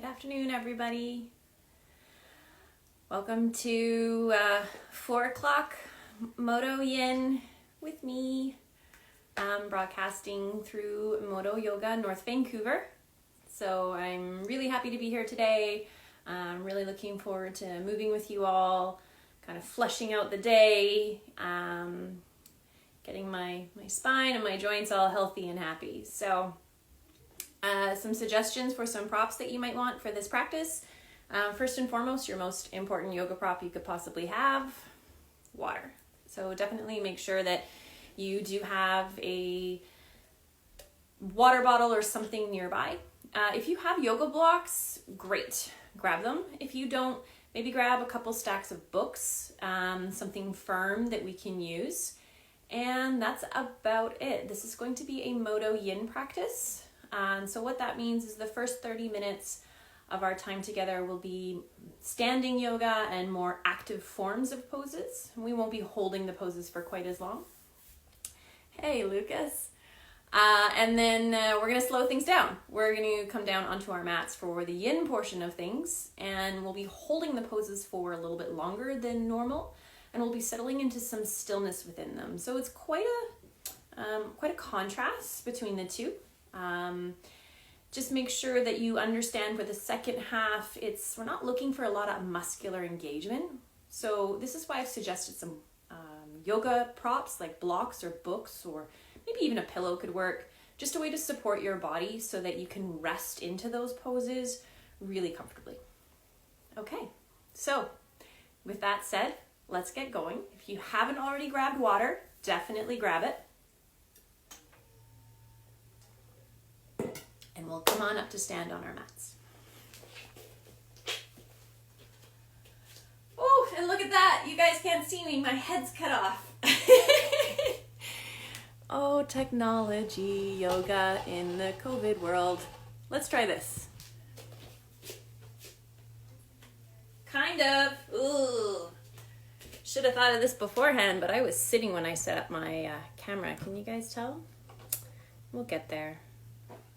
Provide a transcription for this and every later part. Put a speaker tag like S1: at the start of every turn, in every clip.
S1: afternoon, everybody. Welcome to 4 o'clock Modo Yin with me. I'm broadcasting through Modo Yoga, North Vancouver. So I'm really happy to be here today. I'm really looking forward to moving with you all, kind of fleshing out the day, getting my spine and my joints all healthy and happy. So some suggestions for some props that you might want for this practice. First and foremost, your most important yoga prop you could possibly have, water. So definitely make sure that you do have a water bottle or something nearby. If you have yoga blocks, great, grab them. If you don't, maybe grab a couple stacks of books, something firm that we can use. And that's about it. This is going to be a Modo Yin practice. So what that means is the first 30 minutes of our time together will be standing yoga and more active forms of poses. We won't be holding the poses for quite as long. Hey, Lucas. And then we're going to slow things down. We're going to come down onto our mats for the yin portion of things, and we'll be holding the poses for a little bit longer than normal, and we'll be settling into some stillness within them. So it's quite a contrast between the two. Just make sure that you understand for the second half, we're not looking for a lot of muscular engagement. So this is why I've suggested some yoga props like blocks or books, or maybe even a pillow could work. Just a way to support your body so that you can rest into those poses really comfortably. Okay, so with that said, let's get going. If you haven't already grabbed water, definitely grab it. And we'll come on up to stand on our mats. Oh, and look at that. You guys can't see me. My head's cut off. Oh, technology, yoga in the COVID world. Let's try this. Kind of. Ooh. Should have thought of this beforehand, but I was sitting when I set up my camera. Can you guys tell? We'll get there.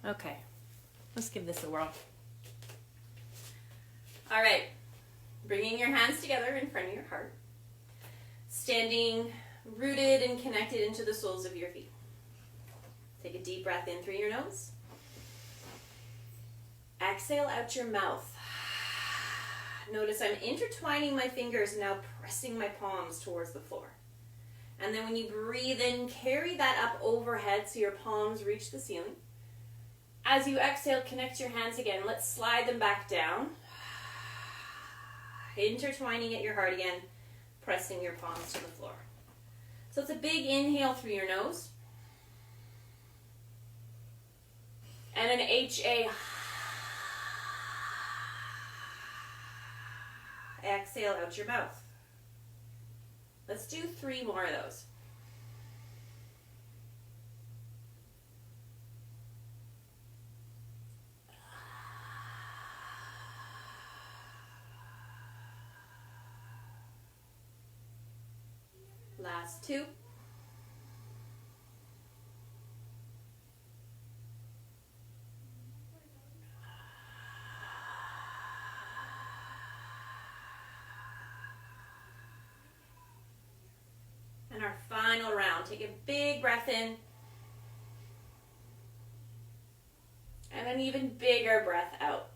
S1: Okay. Let's give this a whirl. All right, bringing your hands together in front of your heart, standing rooted and connected into the soles of your feet. Take a deep breath in through your nose. Exhale out your mouth. Notice I'm intertwining my fingers, now pressing my palms towards the floor. And then when you breathe in, carry that up overhead so your palms reach the ceiling. As you exhale, connect your hands again. Let's slide them back down. Intertwining at your heart again, pressing your palms to the floor. So it's a big inhale through your nose. And an HA. Exhale out your mouth. Let's do 3 more of those. Last 2. And our final round. Take a big breath in. And an even bigger breath out.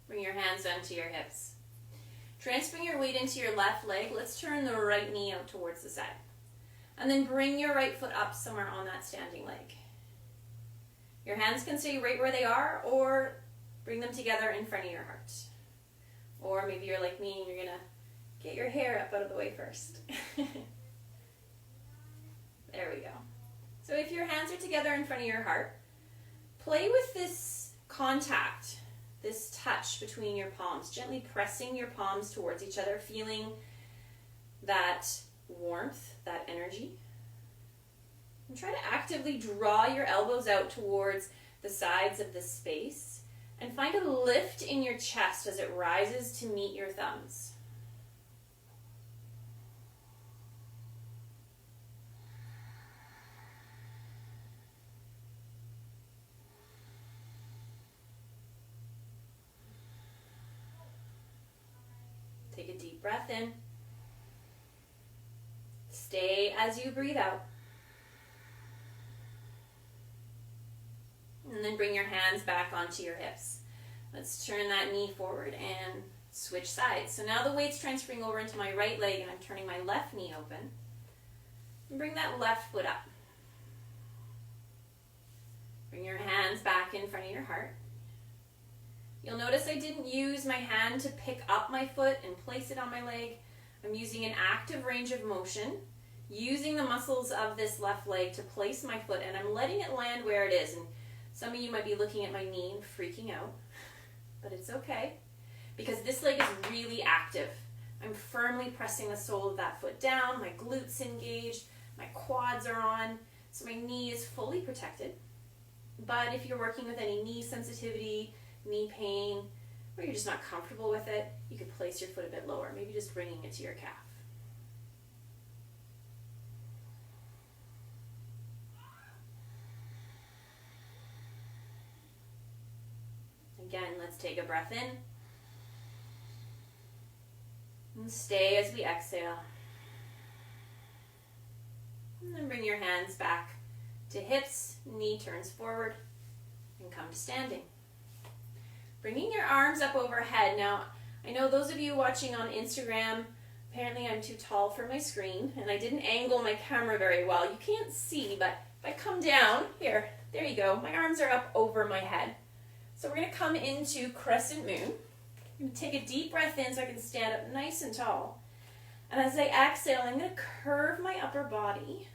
S1: Bring your hands onto your hips. Transferring your weight into your left leg, let's turn the right knee out towards the side. And then bring your right foot up somewhere on that standing leg. Your hands can stay right where they are, or bring them together in front of your heart. Or maybe you're like me and you're going to get your hair up out of the way first. There we go. So if your hands are together in front of your heart, play with this contact, this touch between your palms, gently pressing your palms towards each other, feeling that warmth, that energy. And try to actively draw your elbows out towards the sides of the space and find a lift in your chest as it rises to meet your thumbs. Deep breath in. Stay as you breathe out. And then bring your hands back onto your hips. Let's turn that knee forward and switch sides. So now the weight's transferring over into my right leg and I'm turning my left knee open. And bring that left foot up. Bring your hands back in front of your heart. You'll notice I didn't use my hand to pick up my foot and place it on my leg. I'm using an active range of motion, using the muscles of this left leg to place my foot, and I'm letting it land where it is. And some of you might be looking at my knee and freaking out, but it's okay because this leg is really active. I'm firmly pressing the sole of that foot down, my glutes engaged, my quads are on, so my knee is fully protected. But if you're working with any knee sensitivity, knee pain, or you're just not comfortable with it, you could place your foot a bit lower, maybe just bringing it to your calf. Again, let's take a breath in. And stay as we exhale. And then bring your hands back to hips, knee turns forward, and come to standing. Bringing your arms up overhead. Now, I know those of you watching on Instagram, apparently I'm too tall for my screen, and I didn't angle my camera very well. You can't see, but if I come down, here, there you go. My arms are up over my head. So we're going to come into crescent moon. I'm going to take a deep breath in so I can stand up nice and tall. And as I exhale, I'm going to curve my upper body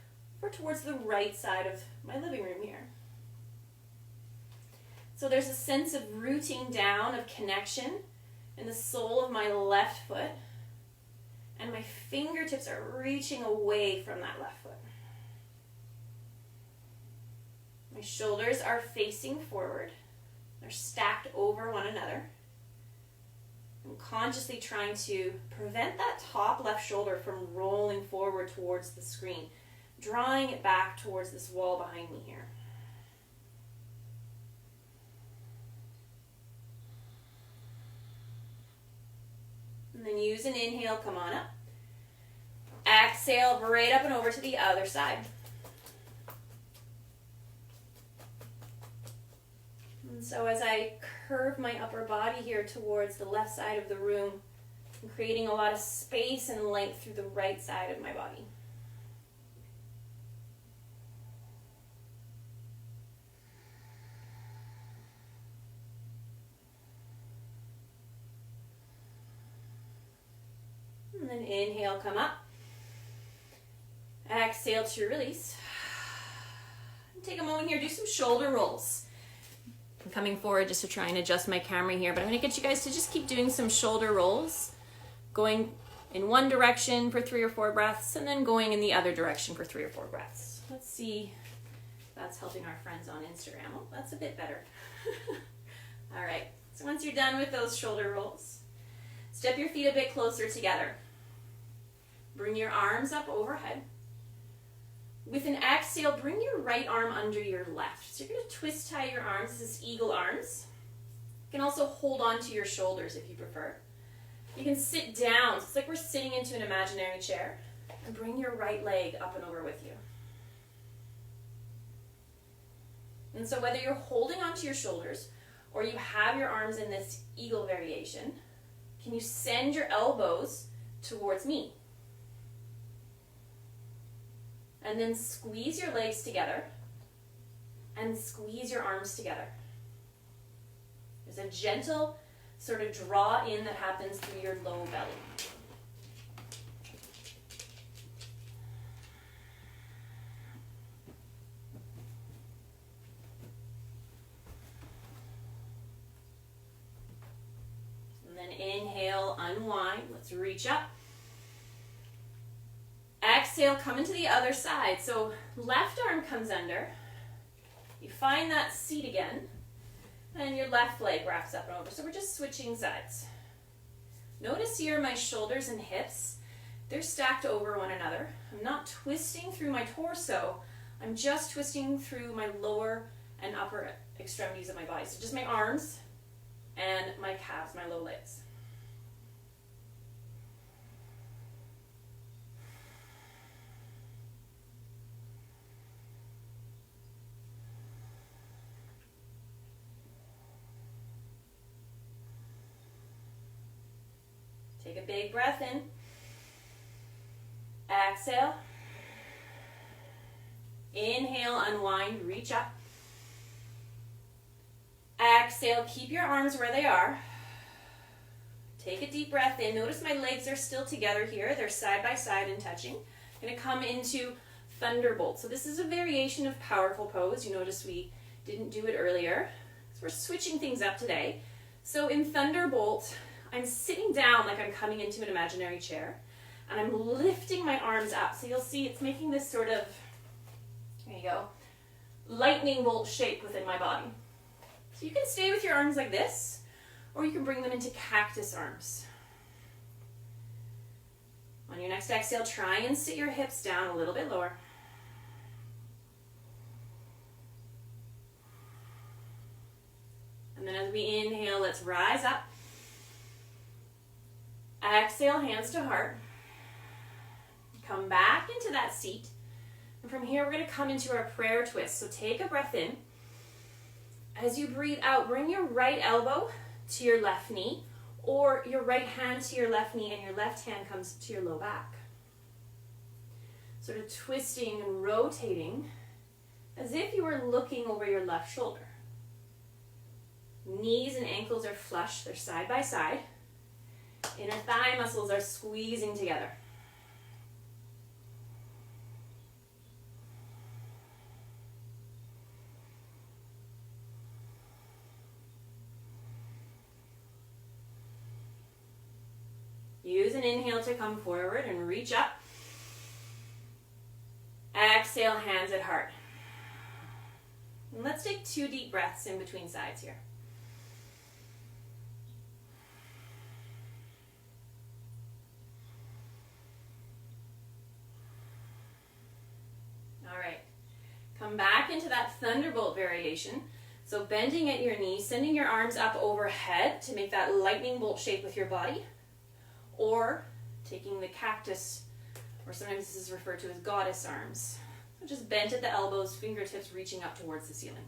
S1: towards the right side of my living room here. So there's a sense of rooting down, of connection in the sole of my left foot, and my fingertips are reaching away from that left foot. My shoulders are facing forward. They're stacked over one another. I'm consciously trying to prevent that top left shoulder from rolling forward towards the screen, drawing it back towards this wall behind me here. And then use an inhale, come on up. Exhale, right up and over to the other side. And so as I curve my upper body here towards the left side of the room, I'm creating a lot of space and length through the right side of my body. And then inhale, come up. Exhale to release. And take a moment here, do some shoulder rolls. I'm coming forward just to try and adjust my camera here, but I'm going to get you guys to just keep doing some shoulder rolls, going in one direction for 3 or 4 breaths, and then going in the other direction for 3 or 4 breaths. Let's see if that's helping our friends on Instagram. Oh, that's a bit better. All right, so once you're done with those shoulder rolls, step your feet a bit closer together. Bring your arms up overhead. With an exhale, bring your right arm under your left. So you're going to twist tie your arms. This is eagle arms. You can also hold on to your shoulders if you prefer. You can sit down. So it's like we're sitting into an imaginary chair. And bring your right leg up and over with you. And so whether you're holding onto your shoulders or you have your arms in this eagle variation, can you send your elbows towards me? And then squeeze your legs together and squeeze your arms together. There's a gentle sort of draw in that happens through your low belly. And then inhale, unwind. Let's reach up. Exhale, come into the other side. So left arm comes under. You find that seat again. And your left leg wraps up and over. So we're just switching sides. Notice here my shoulders and hips. They're stacked over one another. I'm not twisting through my torso. I'm just twisting through my lower and upper extremities of my body. So just my arms and my calves, my low legs. Take a big breath in. Exhale. Inhale, unwind, reach up. Exhale, keep your arms where they are. Take a deep breath in. Notice my legs are still together here. They're side by side and touching. I'm going to come into Thunderbolt. So this is a variation of powerful pose. You notice we didn't do it earlier. So we're switching things up today. So in Thunderbolt, I'm sitting down like I'm coming into an imaginary chair. And I'm lifting my arms up. So you'll see it's making this sort of, there you go, lightning bolt shape within my body. So you can stay with your arms like this, or you can bring them into cactus arms. On your next exhale, try and sit your hips down a little bit lower. And then as we inhale, let's rise up. Exhale, hands to heart. Come back into that seat. And from here, we're going to come into our prayer twist. So take a breath in. As you breathe out, bring your right elbow to your left knee, or your right hand to your left knee and your left hand comes to your low back. Sort of twisting and rotating as if you were looking over your left shoulder. Knees and ankles are flush, they're side by side. Inner thigh muscles are squeezing together. Use an inhale to come forward and reach up. Exhale, hands at heart. And let's take 2 deep breaths in between sides here. All right. Come back into that Thunderbolt variation. So bending at your knees, sending your arms up overhead to make that lightning bolt shape with your body. Or taking the cactus, or sometimes this is referred to as goddess arms. So just bent at the elbows, fingertips reaching up towards the ceiling.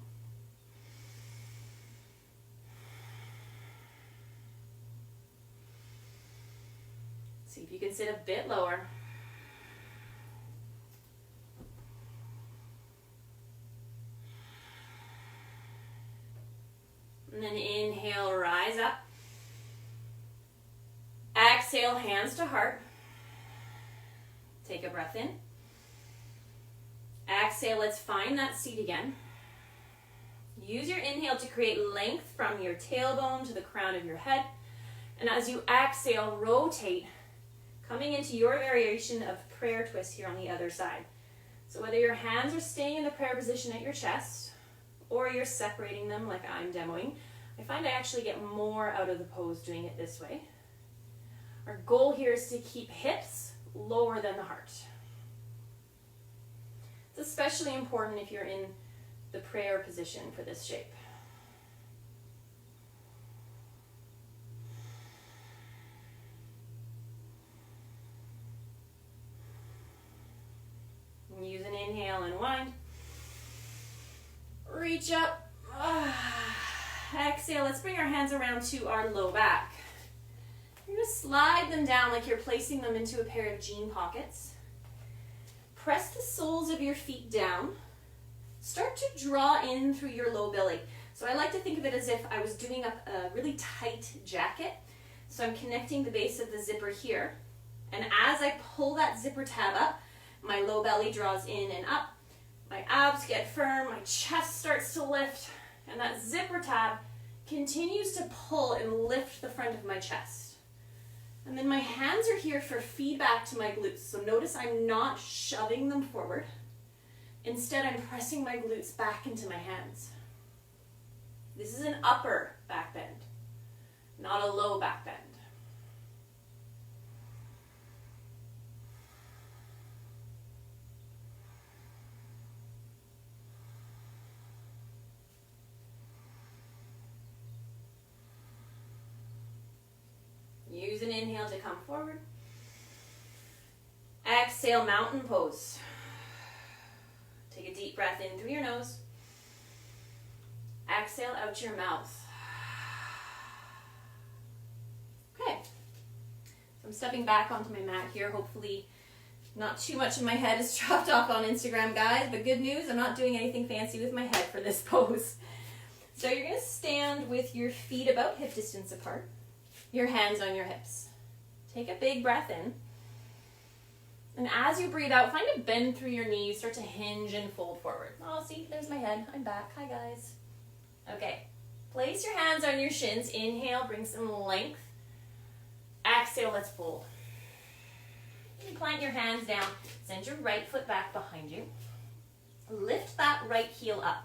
S1: See if you can sit a bit lower. And then inhale, rise up. Exhale, hands to heart. Take a breath in. Exhale, let's find that seat again. Use your inhale to create length from your tailbone to the crown of your head. And as you exhale, rotate, coming into your variation of prayer twist here on the other side. So whether your hands are staying in the prayer position at your chest, or you're separating them like I'm demoing, I find I actually get more out of the pose doing it this way. Our goal here is to keep hips lower than the heart. It's especially important if you're in the prayer position for this shape. Use an inhale and wind. Reach up. Exhale. Let's bring our hands around to our low back. You're going to slide them down like you're placing them into a pair of jean pockets. Press the soles of your feet down. Start to draw in through your low belly. So I like to think of it as if I was doing up a really tight jacket. So I'm connecting the base of the zipper here. And as I pull that zipper tab up, my low belly draws in and up. My abs get firm, my chest starts to lift, and that zipper tab continues to pull and lift the front of my chest. And then my hands are here for feedback to my glutes. So notice I'm not shoving them forward. Instead, I'm pressing my glutes back into my hands. This is an upper back bend, not a low back bend. Use an inhale to come forward. Exhale, mountain pose. Take a deep breath in through your nose. Exhale out your mouth. Okay. I'm stepping back onto my mat here. Hopefully not too much of my head is chopped off on Instagram, guys. But good news, I'm not doing anything fancy with my head for this pose. So you're going to stand with your feet about hip distance apart, your hands on your hips. Take a big breath in. And as you breathe out, find a bend through your knees. Start to hinge and fold forward. Oh, see, there's my head. I'm back. Hi, guys. Okay. Place your hands on your shins. Inhale, bring some length. Exhale, let's fold. And plant your hands down. Send your right foot back behind you. Lift that right heel up.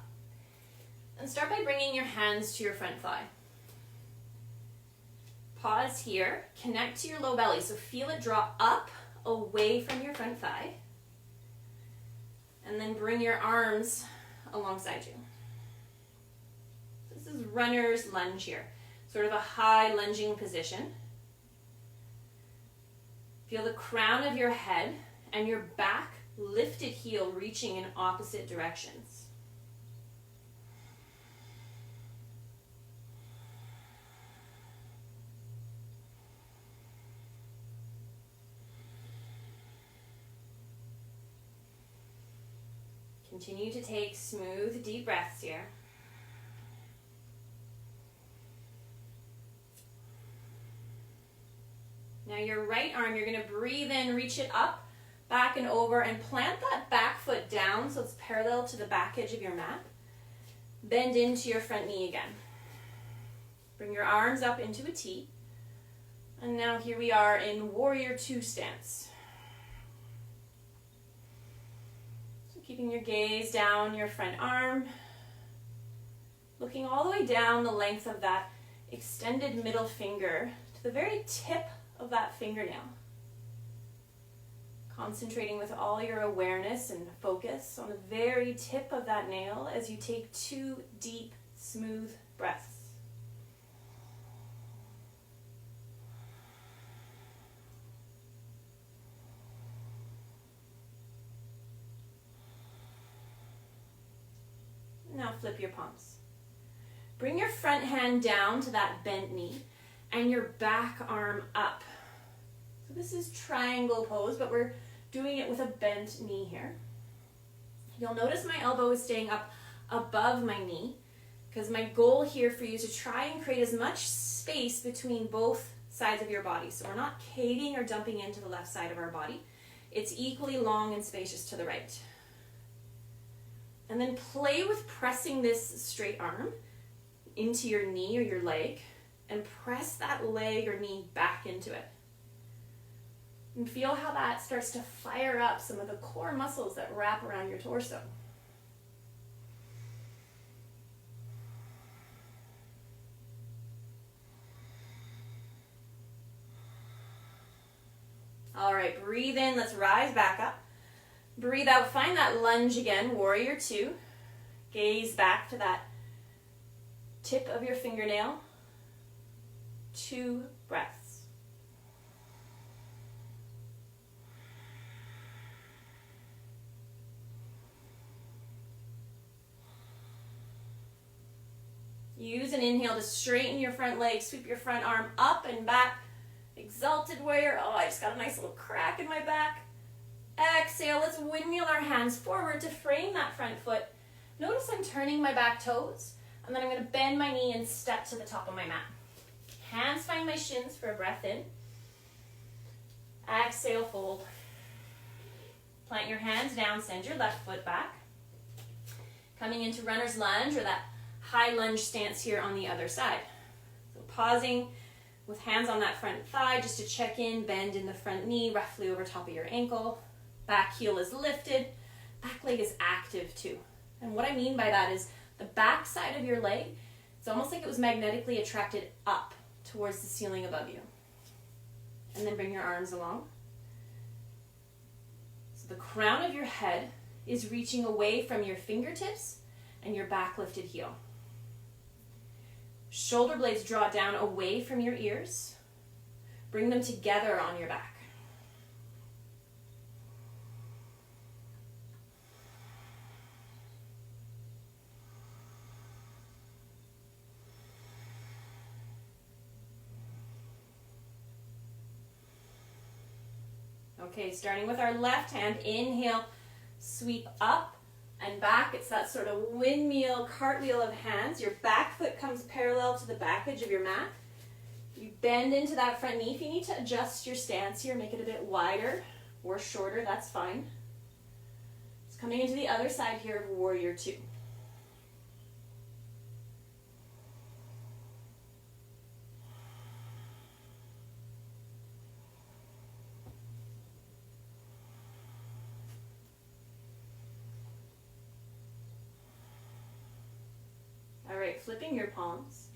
S1: And start by bringing your hands to your front thigh. Pause here. Connect to your low belly. So feel it draw up away from your front thigh. And then bring your arms alongside you. This is runner's lunge here. Sort of a high lunging position. Feel the crown of your head and your back lifted heel reaching in opposite directions. Continue to take smooth, deep breaths here. Now your right arm, you're going to breathe in, reach it up, back and over, and plant that back foot down so it's parallel to the back edge of your mat. Bend into your front knee again. Bring your arms up into a T. And now here we are in Warrior Two stance. Keeping your gaze down your front arm, looking all the way down the length of that extended middle finger to the very tip of that fingernail. Concentrating with all your awareness and focus on the very tip of that nail as you take 2 deep, smooth breaths. Now flip your palms. Bring your front hand down to that bent knee and your back arm up. So this is triangle pose, but we're doing it with a bent knee here. You'll notice my elbow is staying up above my knee because my goal here for you is to try and create as much space between both sides of your body. So we're not caving or dumping into the left side of our body. It's equally long and spacious to the right. And then play with pressing this straight arm into your knee or your leg and press that leg or knee back into it. And feel how that starts to fire up some of the core muscles that wrap around your torso. All right, breathe in, let's rise back up. Breathe out, find that lunge again, Warrior Two. Gaze back to that tip of your fingernail. 2 breaths. Use an inhale to straighten your front leg, sweep your front arm up and back. Exalted Warrior. Oh, I just got a nice little crack in my back. Exhale, let's windmill our hands forward to frame that front foot. Notice I'm turning my back toes, and then I'm going to bend my knee and step to the top of my mat. Hands find my shins for a breath in. Exhale, fold. Plant your hands down, send your left foot back. Coming into runner's lunge, or that high lunge stance here on the other side. So pausing with hands on that front thigh just to check in, bend in the front knee, roughly over top of your ankle. Back heel is lifted, back leg is active too. And what I mean by that is the back side of your leg, it's almost like it was magnetically attracted up towards the ceiling above you. And then bring your arms along. So the crown of your head is reaching away from your fingertips and your back lifted heel. Shoulder blades draw down away from your ears. Bring them together on your back. Okay, starting with our left hand, inhale, sweep up and back. It's that sort of windmill, cartwheel of hands. Your back foot comes parallel to the back edge of your mat. You bend into that front knee. If you need to adjust your stance here, make it a bit wider or shorter, that's fine. It's coming into the other side here of warrior two. All right, flipping your palms.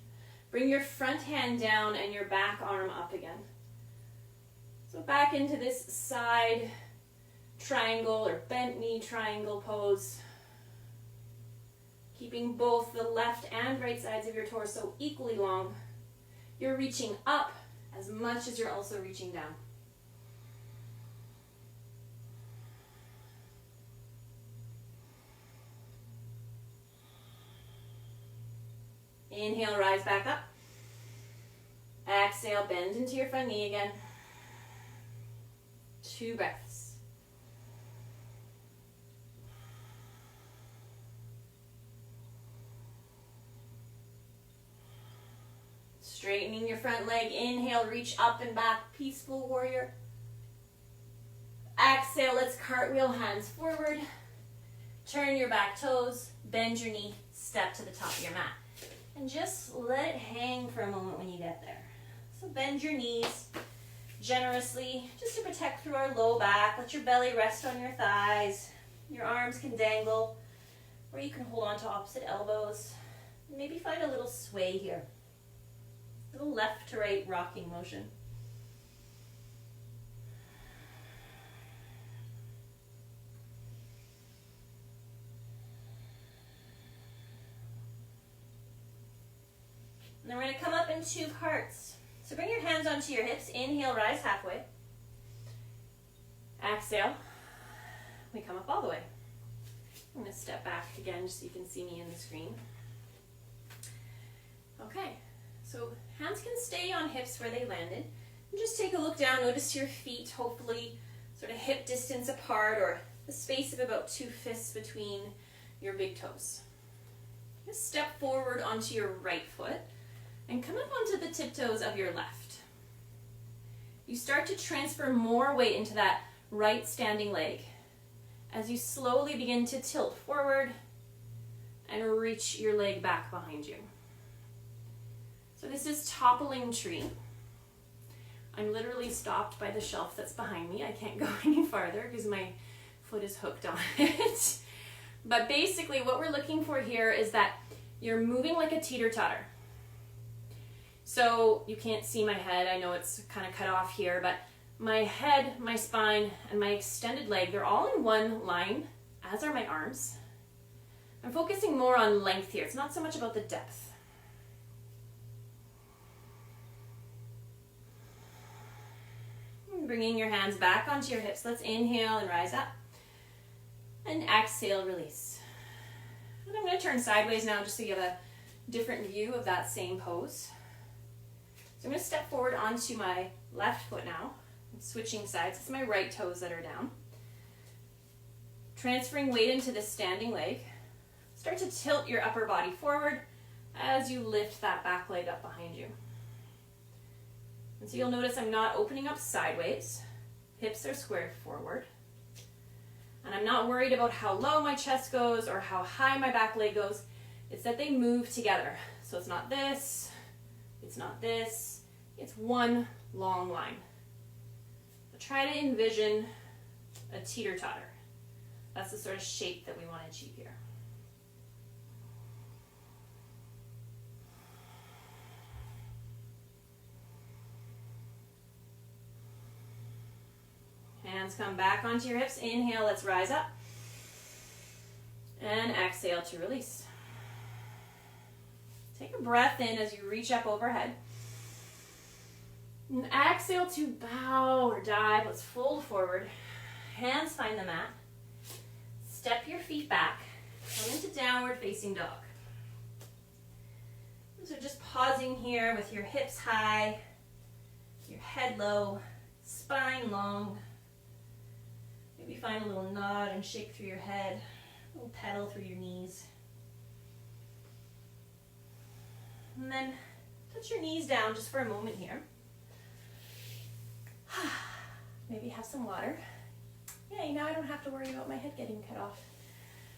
S1: Bring your front hand down and your back arm up again. So back into this side triangle or bent knee triangle pose. Keeping both the left and right sides of your torso equally long. You're reaching up as much as you're also reaching down. Inhale, rise back up. Exhale, bend into your front knee again. 2 breaths. Straightening your front leg. Inhale, reach up and back, peaceful warrior. Exhale, let's cartwheel, hands forward. Turn your back toes, bend your knee, step to the top of your mat. And just let it hang for a moment when you get there. So bend your knees generously, just to protect through our low back. Let your belly rest on your thighs. Your arms can dangle, or you can hold on to opposite elbows. Maybe find a little sway here. A little left to right rocking motion. And then we're going to come up in 2 parts. So bring your hands onto your hips. Inhale, rise halfway. Exhale. We come up all the way. I'm going to step back again just so you can see me in the screen. Okay, so hands can stay on hips where they landed. And just take a look down. Notice your feet hopefully sort of hip distance apart, or the space of about 2 fists between your big toes. Just step forward onto your right foot and come up onto the tiptoes of your left. You start to transfer more weight into that right standing leg as you slowly begin to tilt forward and reach your leg back behind you. So this is toppling tree. I'm literally stopped by the shelf that's behind me. I can't go any farther because my foot is hooked on it. But basically what we're looking for here is that you're moving like a teeter-totter. So you can't see my head. I know it's kind of cut off here, but my head, my spine, and my extended leg, they're all in one line, as are my arms. I'm focusing more on length here. It's not so much about the depth. Bringing your hands back onto your hips. Let's inhale and rise up. And exhale, release. And I'm going to turn sideways now just so you have a different view of that same pose. So I'm going to step forward onto my left foot now. I'm switching sides. It's my right toes that are down. Transferring weight into this standing leg. Start to tilt your upper body forward as you lift that back leg up behind you. And so you'll notice I'm not opening up sideways. Hips are squared forward. And I'm not worried about how low my chest goes or how high my back leg goes. It's that they move together. So it's not this, it's not this, it's one long line. But try to envision a teeter-totter. That's the sort of shape that we want to achieve here. Hands come back onto your hips. Inhale, let's rise up. And exhale to release. Take a breath in as you reach up overhead. And exhale to bow or dive. Let's fold forward. Hands find the mat. Step your feet back. Come into downward facing dog. So just pausing here with your hips high, your head low, spine long. Maybe find a little nod and shake through your head, a little pedal through your knees. And then touch your knees down just for a moment here. Maybe have some water. Yay, now I don't have to worry about my head getting cut off.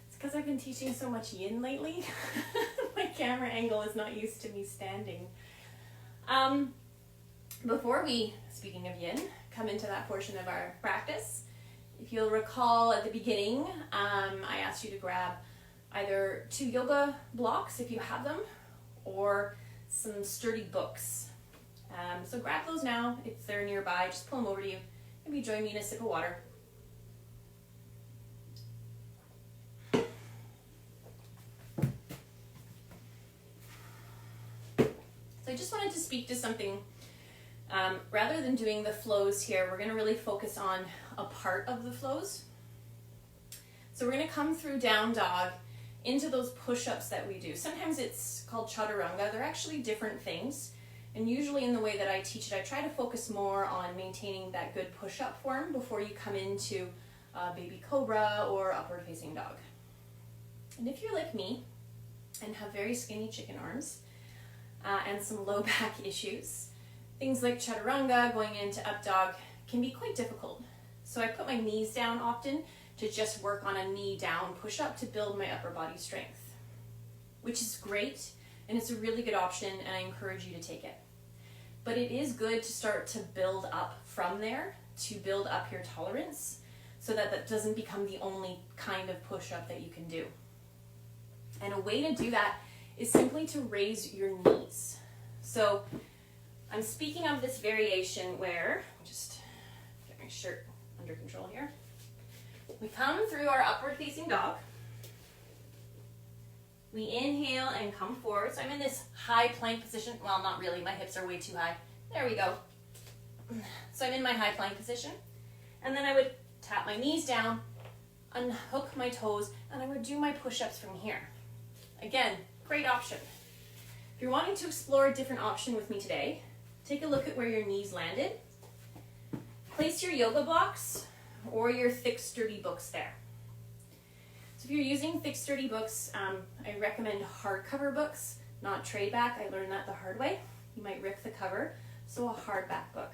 S1: It's because I've been teaching so much yin lately. My camera angle is not used to me standing. Before we, speaking of yin, come into that portion of our practice, if you'll recall at the beginning, I asked you to grab either 2 yoga blocks if you have them, or some sturdy books. So grab those now if they're nearby, just pull them over to you. Maybe join me in a sip of water. So I just wanted to speak to something. Rather than doing the flows here, we're going to really focus on a part of the flows. So we're going to come through down dog into those push-ups that we do. Sometimes it's called chaturanga. They're actually different things. And usually in the way that I teach it, I try to focus more on maintaining that good push-up form before you come into baby cobra or upward facing dog. And if you're like me and have very skinny chicken arms and some low back issues, things like chaturanga, going into up dog, can be quite difficult. So I put my knees down often to just work on a knee down push-up to build my upper body strength, which is great, and it's a really good option, and I encourage you to take it. But it is good to start to build up from there, to build up your tolerance, so that that doesn't become the only kind of push-up that you can do. And a way to do that is simply to raise your knees. So I'm speaking of this variation where, just get my shirt under control here. We come through our upward facing dog. We inhale and come forward. So I'm in this high plank position. Well, not really. My hips are way too high. There we go. So I'm in my high plank position. And then I would tap my knees down, unhook my toes, and I would do my push-ups from here. Again, great option. If you're wanting to explore a different option with me today, take a look at where your knees landed. Place your yoga blocks or your thick, sturdy books there. So if you're using thick, sturdy books, I recommend hardcover books, not trade back. I learned that the hard way. You might rip the cover, so a hardback book.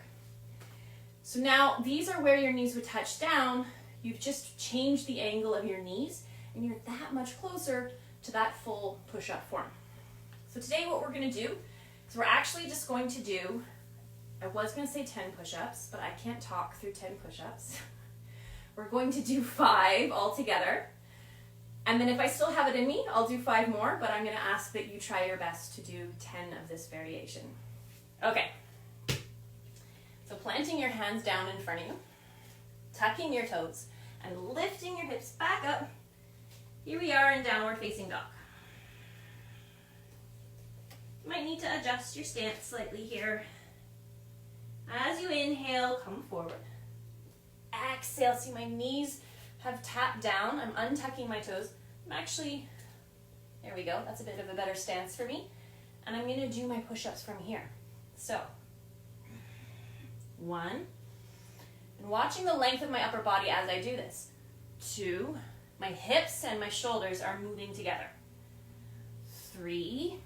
S1: So now these are where your knees would touch down. You've just changed the angle of your knees, and you're that much closer to that full push-up form. So today what we're going to do is we're actually just going to do, I was going to say 10 push-ups, but I can't talk through 10 push-ups. We're going to do 5 altogether. And then if I still have it in me, I'll do 5 more, but I'm going to ask that you try your best to do 10 of this variation. Okay. So planting your hands down in front of you, tucking your toes, and lifting your hips back up. Here we are in downward facing dog. You might need to adjust your stance slightly here. As you inhale, come forward. Exhale, see my knees have tapped down. I'm untucking my toes. I'm actually, there we go. That's a bit of a better stance for me. And I'm going to do my push-ups from here. So, 1. And watching the length of my upper body as I do this. 2. My hips and my shoulders are moving together. 3.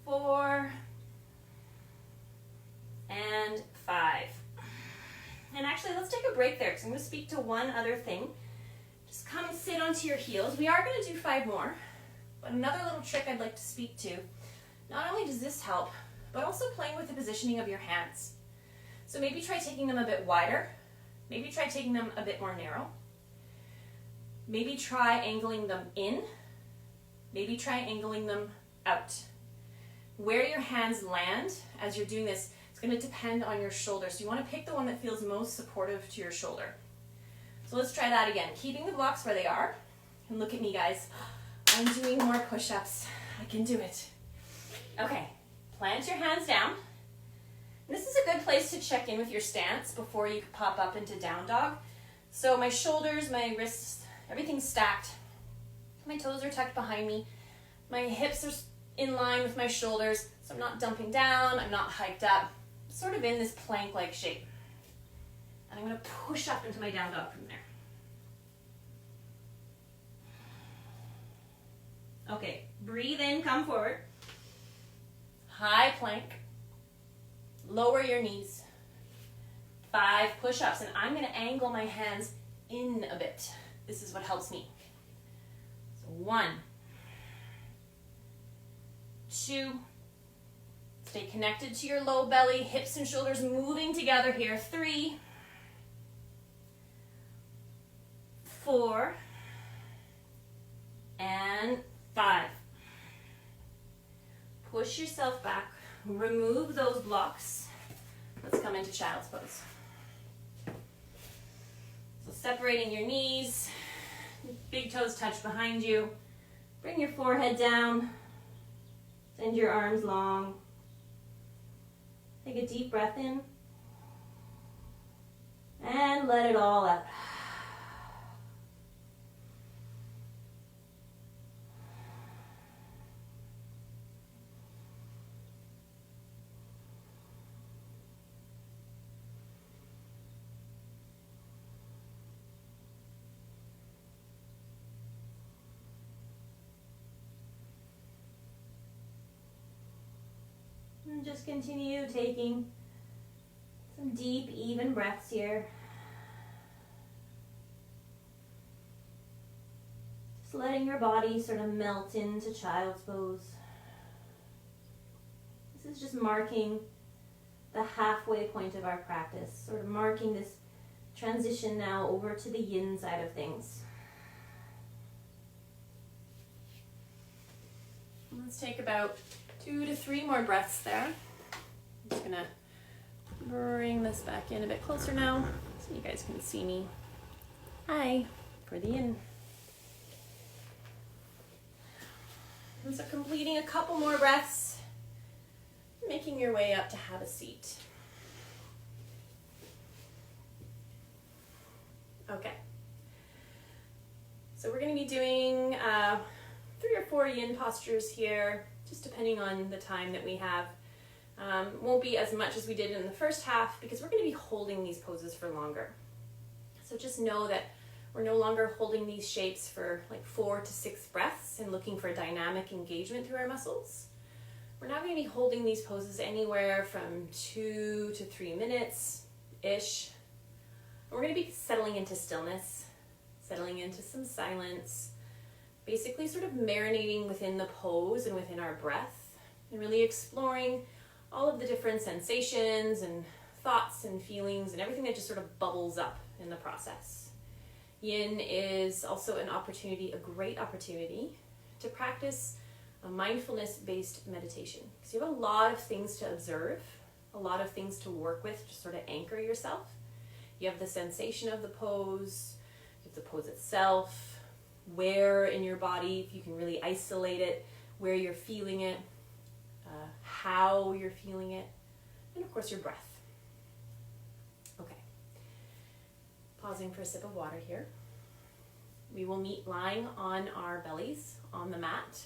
S1: 4. And 5. And actually, let's take a break there because I'm going to speak to one other thing. Just come sit onto your heels. We are going to do 5 more, but another little trick I'd like to speak to. Not only does this help, but also playing with the positioning of your hands. So maybe try taking them a bit wider. Maybe try taking them a bit more narrow. Maybe try angling them in. Maybe try angling them out. Where your hands land as you're doing this, it's going to depend on your shoulder. So you want to pick the one that feels most supportive to your shoulder. So let's try that again. Keeping the blocks where they are. And look at me, guys. I'm doing more push-ups. I can do it. Okay, plant your hands down. This is a good place to check in with your stance before you pop up into down dog. So my shoulders, my wrists, everything's stacked. My toes are tucked behind me. My hips are in line with my shoulders, so I'm not dumping down, I'm not hiked up. Sort of in this plank-like shape. And I'm going to push up into my down dog from there. Okay, breathe in, come forward. High plank. Lower your knees. 5 push-ups, and I'm going to angle my hands in a bit. This is what helps me. So 1, 2, stay connected to your low belly, hips and shoulders moving together here. 3, 4, and 5. Push yourself back, remove those blocks. Let's come into child's pose. So separating your knees, big toes touch behind you. Bring your forehead down, send your arms long. Take a deep breath in, and let it all out. And just continue taking some deep, even breaths here. Just letting your body sort of melt into child's pose. This is just marking the halfway point of our practice, sort of marking this transition now over to the yin side of things. Let's take about 2 to 3 more breaths there. I'm just gonna bring this back in a bit closer now so you guys can see me. Hi, for the yin. And so completing a couple more breaths, making your way up to have a seat. Okay. So we're gonna be doing 3 or 4 yin postures here, just depending on the time that we have. Won't be as much as we did in the first half because we're going to be holding these poses for longer. So just know that we're no longer holding these shapes for like 4 to 6 breaths and looking for dynamic engagement through our muscles. We're now going to be holding these poses anywhere from 2 to 3 minutes-ish. We're going to be settling into stillness, settling into some silence, basically sort of marinating within the pose and within our breath, and really exploring all of the different sensations and thoughts and feelings and everything that just sort of bubbles up in the process. Yin is also an opportunity, a great opportunity, to practice a mindfulness-based meditation. Because you have a lot of things to observe, a lot of things to work with to sort of anchor yourself. You have the sensation of the pose, you have the pose itself, where in your body, if you can really isolate it, where you're feeling it, how you're feeling it, and of course your breath. Okay. Pausing for a sip of water here. We will meet lying on our bellies on the mat,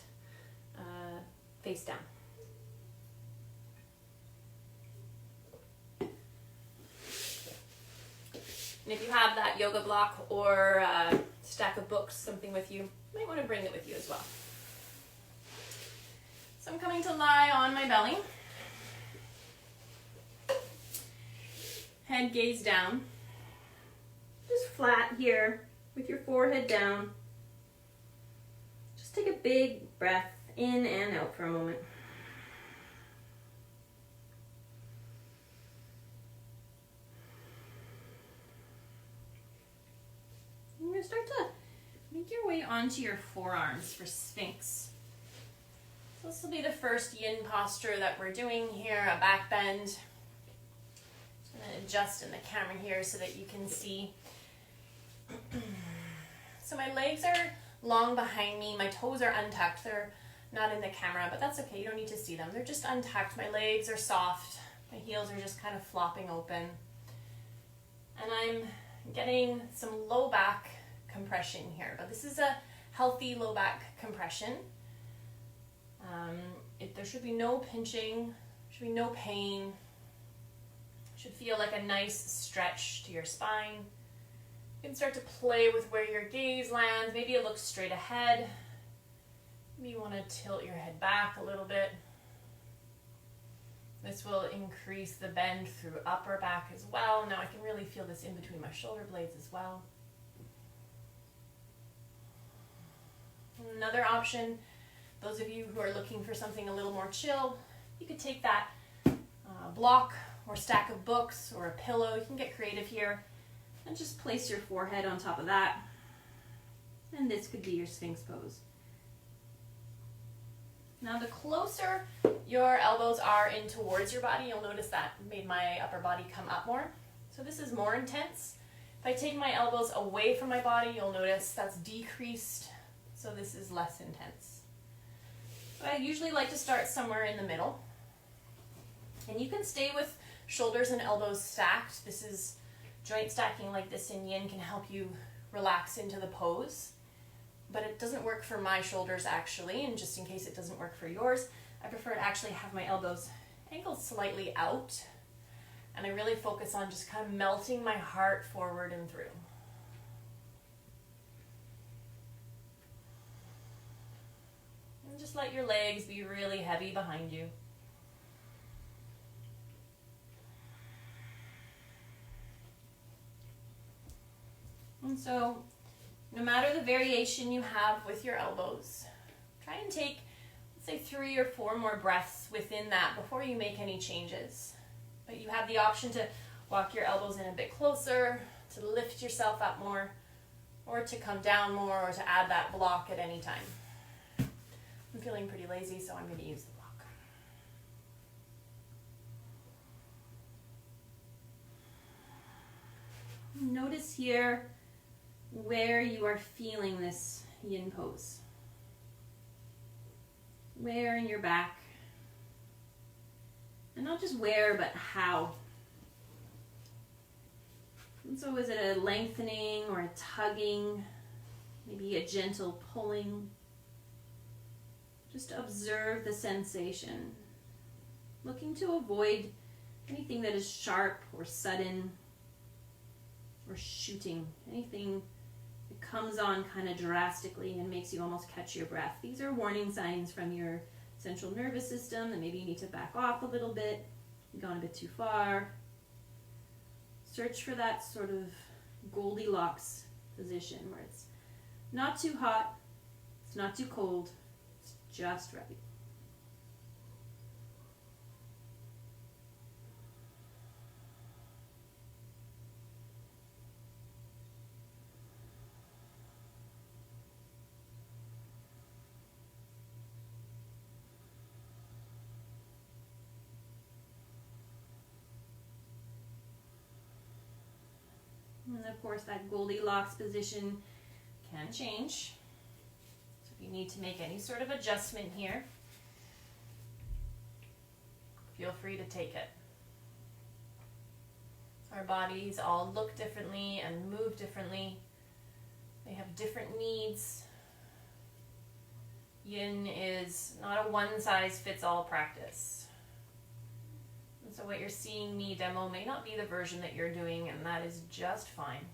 S1: face down. And if you have that yoga block or a stack of books, something with you, you might want to bring it with you as well. So I'm coming to lie on my belly. Head gaze down. Just flat here with your forehead down. Just take a big breath in and out for a moment. You're going to start to make your way onto your forearms for Sphinx. So this will be the first yin posture that we're doing here, a back bend. Just going to adjust in the camera here so that you can see. So my legs are long behind me, my toes are untucked. They're not in the camera, but that's okay, you don't need to see them. They're just untucked, my legs are soft, my heels are just kind of flopping open. And I'm getting some low back compression here, but this is a healthy low back compression. There should be no pinching, should be no pain, Should feel like a nice stretch to your spine. You can start to play with where your gaze lands. Maybe it looks straight ahead. Maybe you want to tilt your head back a little bit. This will increase the bend through upper back as well. Now I can really feel this in between my shoulder blades as well. Another option, those of you who are looking for something a little more chill, you could take that block or stack of books or a pillow. You can get creative here and just place your forehead on top of that. And this could be your Sphinx pose. Now the closer your elbows are in towards your body, you'll notice that made my upper body come up more. So this is more intense. If I take my elbows away from my body, you'll notice that's decreased. So this is less intense. So I usually like to start somewhere in the middle. And you can stay with shoulders and elbows stacked. This is joint stacking like this in yin can help you relax into the pose. But it doesn't work for my shoulders actually, and just in case it doesn't work for yours, I prefer to actually have my elbows angled slightly out, and I really focus on just kind of melting my heart forward and through. And just let your legs be really heavy behind you. And so, no matter the variation you have with your elbows, try and take, let's say, 3 or 4 more breaths within that before you make any changes. But you have the option to walk your elbows in a bit closer, to lift yourself up more, or to come down more, or to add that block at any time. I'm feeling pretty lazy, so I'm going to use the block. Notice here where you are feeling this yin pose. Where in your back. And not just where, but how. And so is it a lengthening or a tugging? Maybe a gentle pulling? Just observe the sensation. Looking to avoid anything that is sharp or sudden or shooting. Anything that comes on kind of drastically and makes you almost catch your breath. These are warning signs from your central nervous system that maybe you need to back off a little bit. You've gone a bit too far. Search for that sort of Goldilocks position where it's not too hot, it's not too cold, it's just right. And of course that Goldilocks position can change. So if you need to make any sort of adjustment here, feel free to take it. Our bodies all look differently and move differently. They have different needs. Yin is not a one-size-fits-all practice. And so what you're seeing me demo may not be the version that you're doing, and that is just fine.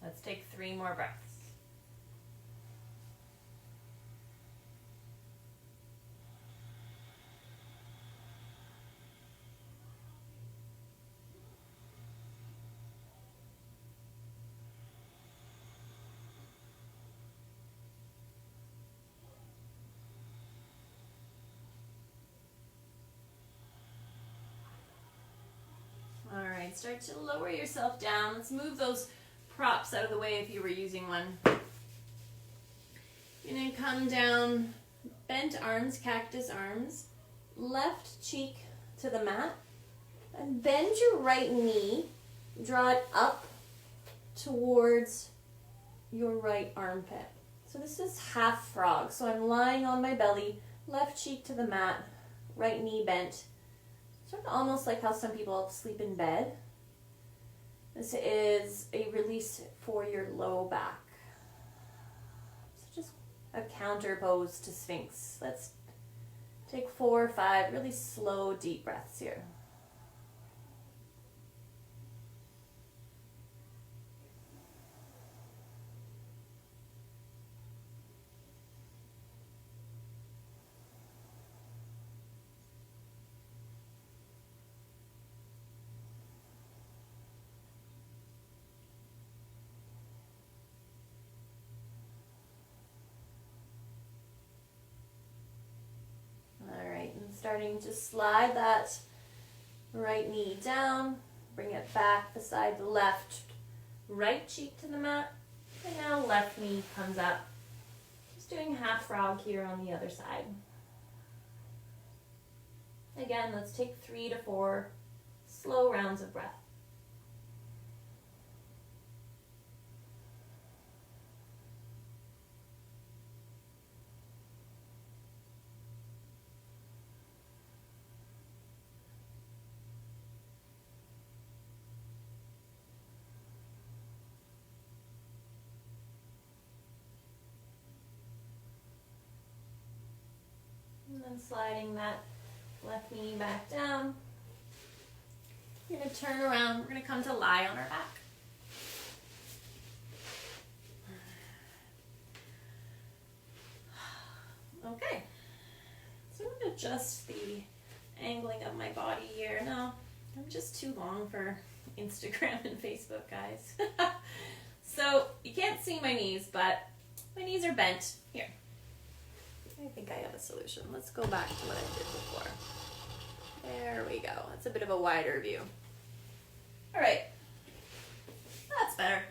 S1: Let's take 3 more breaths. All right, start to lower yourself down. Let's move those props out of the way if you were using one. You're going to come down, bent arms, cactus arms, left cheek to the mat, and bend your right knee, draw it up towards your right armpit. So this is half frog. So I'm lying on my belly, left cheek to the mat, right knee bent. Sort of almost like how some people sleep in bed. This is a release for your low back. So just a counter pose to Sphinx. Let's take 4 or 5 really slow, deep breaths here. Starting to slide that right knee down, bring it back beside the left right cheek to the mat, and now left knee comes up. Just doing half frog here on the other side. Again, let's take 3 to 4 slow rounds of breath. And then sliding that left knee back down. We're going to turn around. We're going to come to lie on our back. Okay. So I'm going to adjust the angling of my body here. No, I'm just too long for Instagram and Facebook, guys. So you can't see my knees, but my knees are bent. Here. I think I have a solution. Let's go back to what I did before. There we go. That's a bit of a wider view. All right. That's better.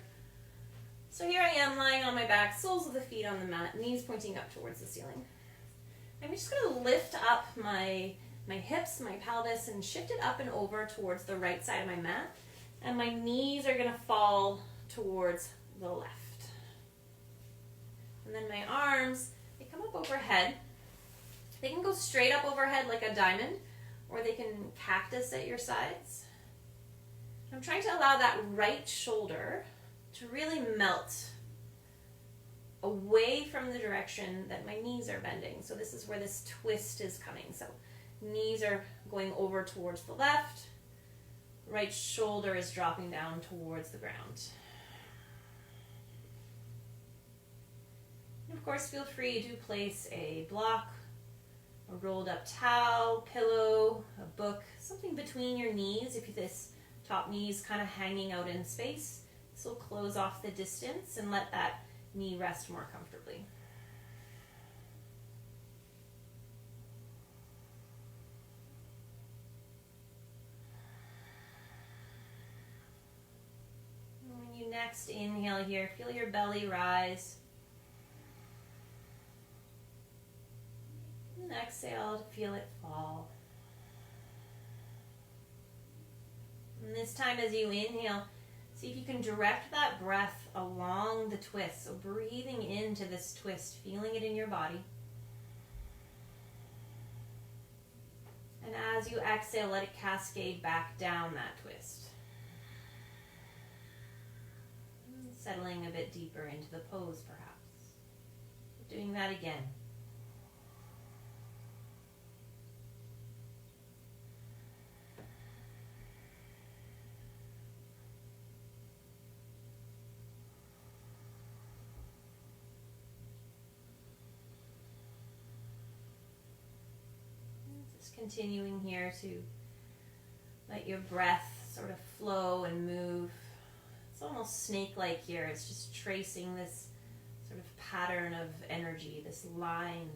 S1: So here I am lying on my back, soles of the feet on the mat, knees pointing up towards the ceiling. I'm just going to lift up my hips, my pelvis, and shift it up and over towards the right side of my mat. And my knees are going to fall towards the left. And then my arms, they come up overhead. They can go straight up overhead like a diamond, or they can cactus at your sides. I'm trying to allow that right shoulder to really melt away from the direction that my knees are bending. So this is where this twist is coming. So knees are going over towards the left. Right shoulder is dropping down towards the ground. And of course, feel free to place a block, a rolled up towel, pillow, a book, something between your knees. If this top knee is kind of hanging out in space, this will close off the distance and let that knee rest more comfortably. And when you next inhale here, feel your belly rise. And exhale to feel it fall. And this time as you inhale, see if you can direct that breath along the twist. So breathing into this twist, feeling it in your body. And as you exhale, let it cascade back down that twist. Settling a bit deeper into the pose, perhaps. Doing that again. Continuing here to let your breath sort of flow and move. It's almost snake-like here. It's just tracing this sort of pattern of energy, this line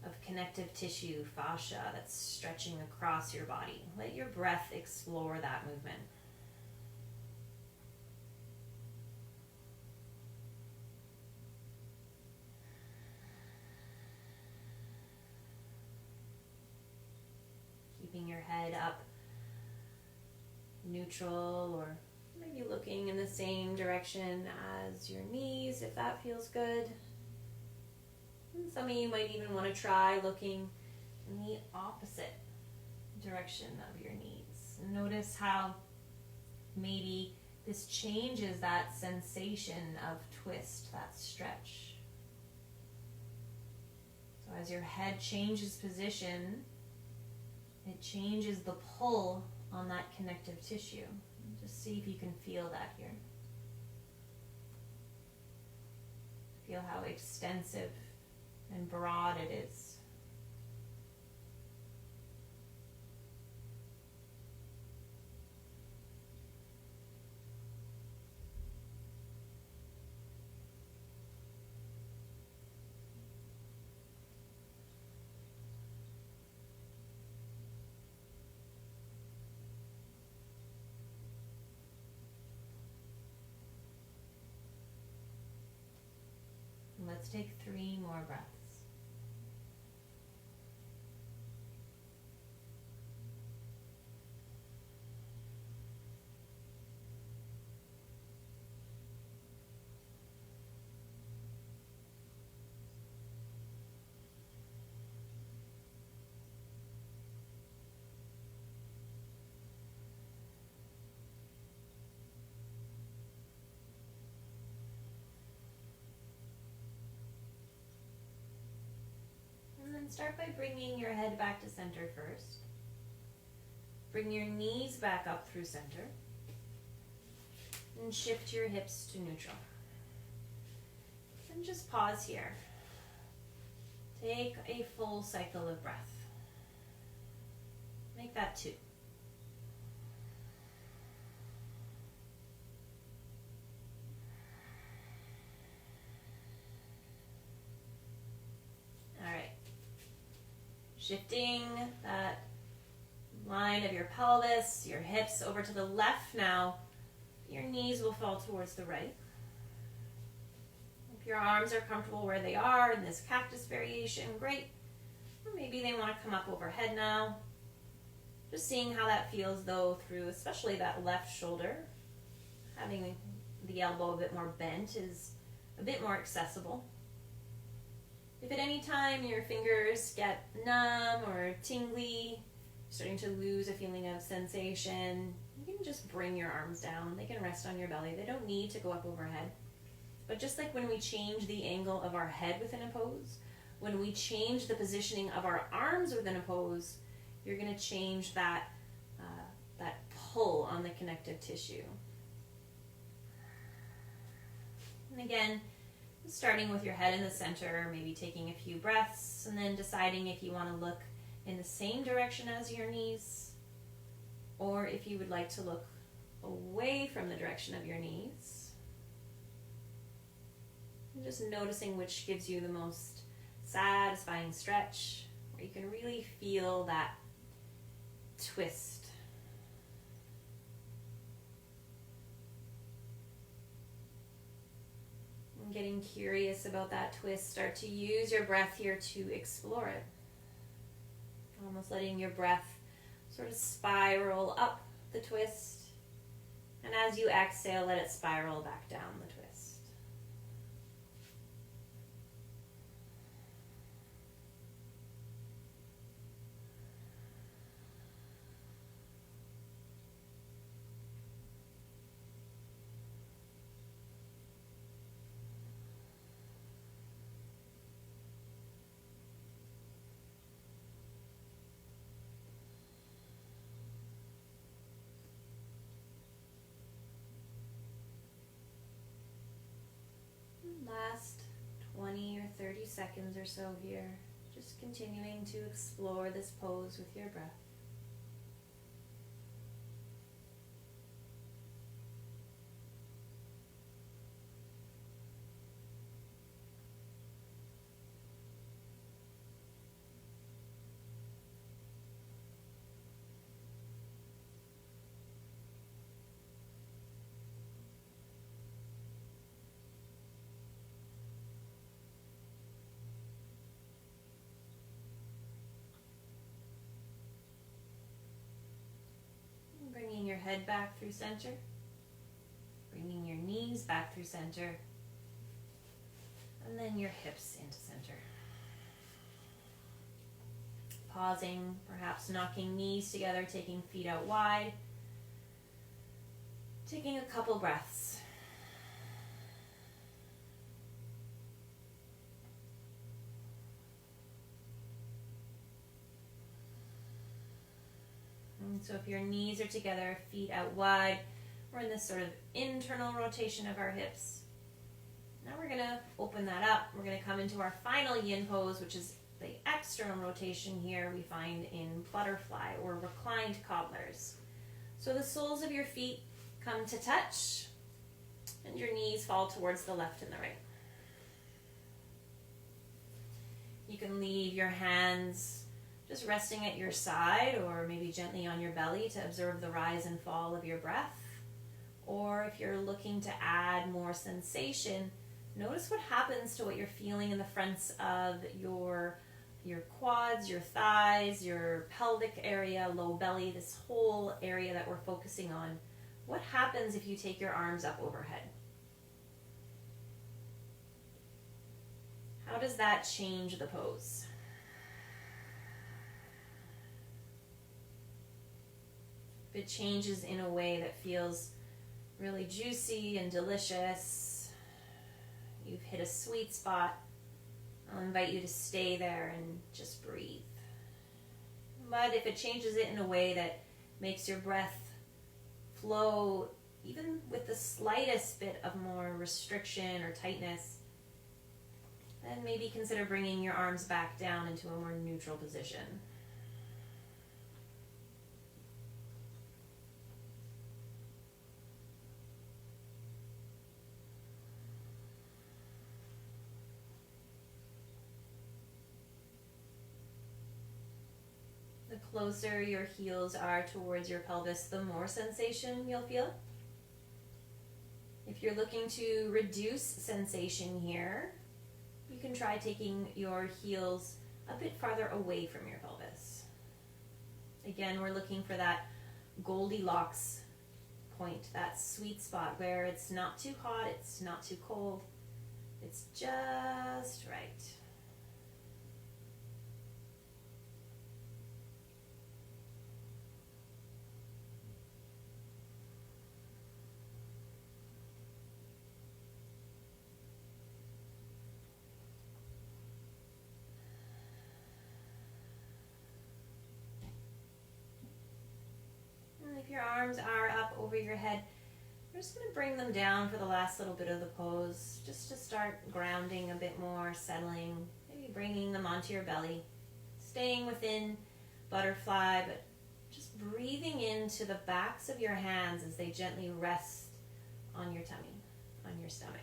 S1: of connective tissue, fascia, that's stretching across your body. Let your breath explore that movement. Keeping your head up, neutral, or maybe looking in the same direction as your knees if that feels good. And some of you might even want to try looking in the opposite direction of your knees. Notice how maybe this changes that sensation of twist, that stretch. as your head changes position, it changes the pull on that connective tissue. Just see if you can feel that here. Feel how extensive and broad it is. Let's take 3 more breaths. Start by bringing your head back to center first. Bring your knees back up through center. And shift your hips to neutral. And just pause here. Take a full cycle of breath. Make that 2. Shifting that line of your pelvis, your hips over to the left now. Your knees will fall towards the right. If your arms are comfortable where they are in this cactus variation, great. Or maybe they want to come up overhead now. Just seeing how that feels though through especially that left shoulder. Having the elbow a bit more bent is a bit more accessible. If at any time your fingers get numb or tingly, starting to lose a feeling of sensation, you can just bring your arms down. They can rest on your belly. They don't need to go up overhead. But just like when we change the angle of our head within a pose, when we change the positioning of our arms within a pose, you're going to change that pull on the connective tissue. And again, starting with your head in the center, maybe taking a few breaths, and then deciding if you want to look in the same direction as your knees, or if you would like to look away from the direction of your knees. And just noticing which gives you the most satisfying stretch, where you can really feel that twist. Getting curious about that twist, start to use your breath here to explore it. Almost letting your breath sort of spiral up the twist. And as you exhale, let it spiral back down the twist. Last 20 or 30 seconds or so here, just continuing to explore this pose with your breath. Bringing your head back through center, bringing your knees back through center, and then your hips into center. Pausing, perhaps knocking knees together, taking feet out wide, taking a couple breaths. And so if your knees are together, feet out wide, we're in this sort of internal rotation of our hips. Now we're going to open that up. We're going to come into our final yin pose, which is the external rotation here we find in butterfly or reclined cobblers. So the soles of your feet come to touch and your knees fall towards the left and the right. You can leave your hands just resting at your side or maybe gently on your belly to observe the rise and fall of your breath. Or if you're looking to add more sensation, notice what happens to what you're feeling in the fronts of your quads, your thighs, your pelvic area, low belly, this whole area that we're focusing on. What happens if you take your arms up overhead? How does that change the pose? If it changes in a way that feels really juicy and delicious, you've hit a sweet spot, I'll invite you to stay there and just breathe. But if it changes it in a way that makes your breath flow, even with the slightest bit of more restriction or tightness, then maybe consider bringing your arms back down into a more neutral position. The closer your heels are towards your pelvis, the more sensation you'll feel. If you're looking to reduce sensation here, you can try taking your heels a bit farther away from your pelvis. Again, we're looking for that Goldilocks point, that sweet spot where it's not too hot, it's not too cold, it's just right. If your arms are up over your head, we're just going to bring them down for the last little bit of the pose, just to start grounding a bit more, settling, maybe bringing them onto your belly, staying within butterfly, but just breathing into the backs of your hands as they gently rest on your tummy, on your stomach.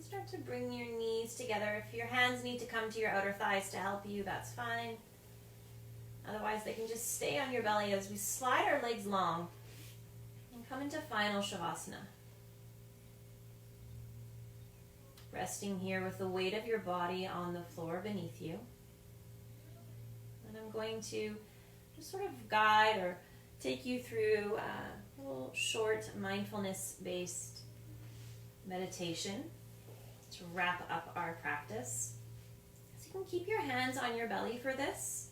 S1: Start to bring your knees together. If your hands need to come to your outer thighs to help you, that's fine. Otherwise, they can just stay on your belly as we slide our legs long and come into final Shavasana. Resting here with the weight of your body on the floor beneath you. And I'm going to just sort of guide or take you through a little short mindfulness-based meditation to wrap up our practice. So you can keep your hands on your belly for this,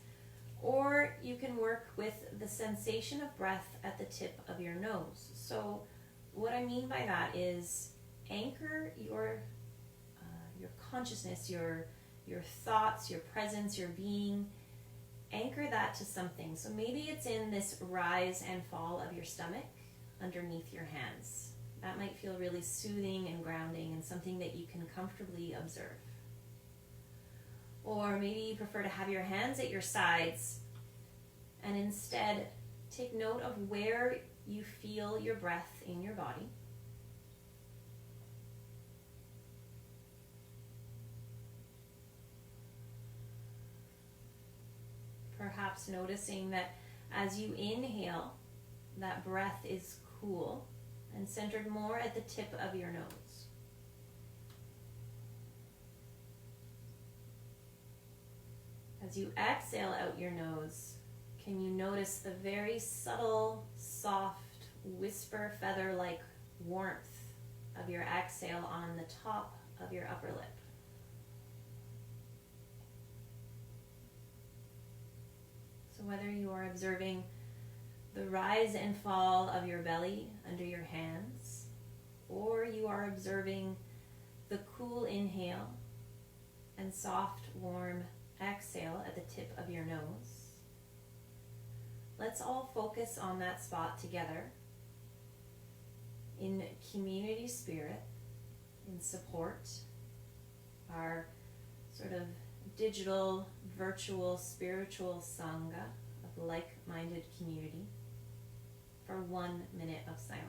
S1: or you can work with the sensation of breath at the tip of your nose. So what I mean by that is anchor your consciousness, your thoughts, your presence, your being, anchor that to something. So maybe it's in this rise and fall of your stomach underneath your hands. That might feel really soothing and grounding and something that you can comfortably observe. Or maybe you prefer to have your hands at your sides and instead take note of where you feel your breath in your body. Perhaps noticing that as you inhale, that breath is cool and centered more at the tip of your nose. As you exhale out your nose, Can you notice the very subtle, soft, whisper feather-like warmth of your exhale on the top of your upper lip? So whether you are observing the rise and fall of your belly under your hands, or you are observing the cool inhale and soft, warm exhale at the tip of your nose, let's all focus on that spot together in community spirit, in support, our sort of digital, virtual, spiritual sangha of like-minded community, for 1 minute of silence.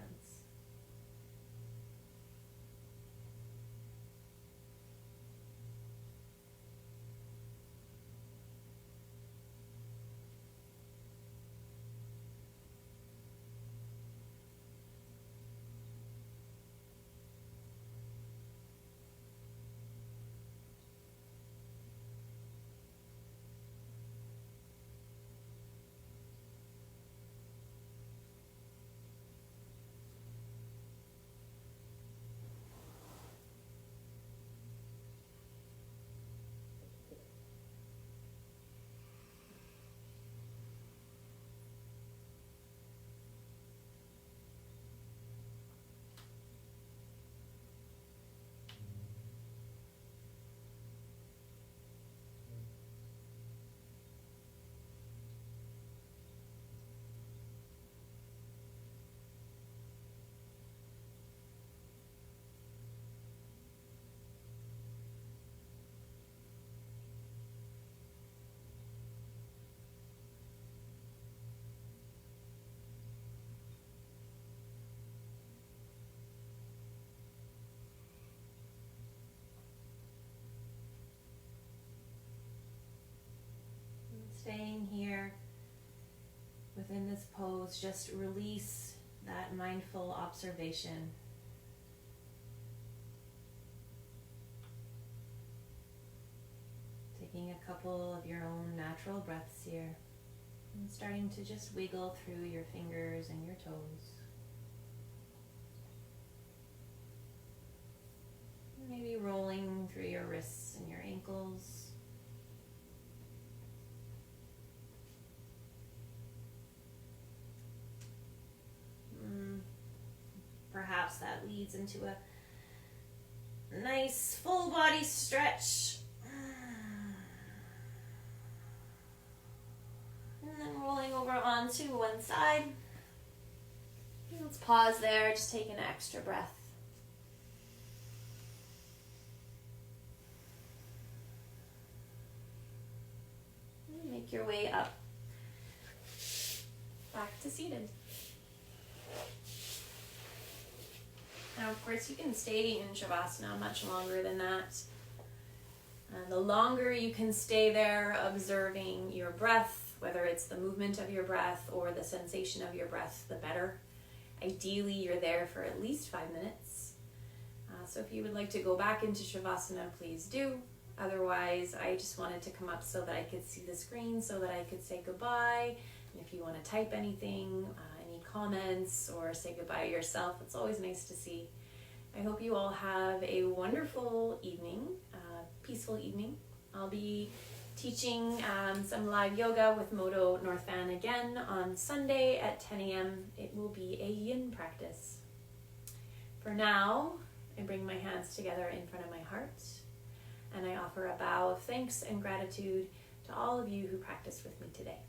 S1: Staying here within this pose, just release that mindful observation. Taking a couple of your own natural breaths here and starting to just wiggle through your fingers and your toes. Maybe rolling through your wrists and your ankles. Perhaps that leads into a nice full body stretch. And then rolling over onto one side. Let's pause there, just take an extra breath. And make your way up. Back to seated. Now, of course, you can stay in Shavasana much longer than that. The longer you can stay there observing your breath, whether it's the movement of your breath or the sensation of your breath, the better. Ideally, you're there for at least 5 minutes. So if you would like to go back into Shavasana, please do. Otherwise, I just wanted to come up so that I could see the screen, so that I could say goodbye. And if you want to type anything, any comments, or say goodbye yourself, it's always nice to see. I hope you all have a wonderful evening, peaceful evening. I'll be teaching some live yoga with Modo North Van again on Sunday at 10 a.m. It will be a yin practice. For now, I bring my hands together in front of my heart, and I offer a bow of thanks and gratitude to all of you who practiced with me today.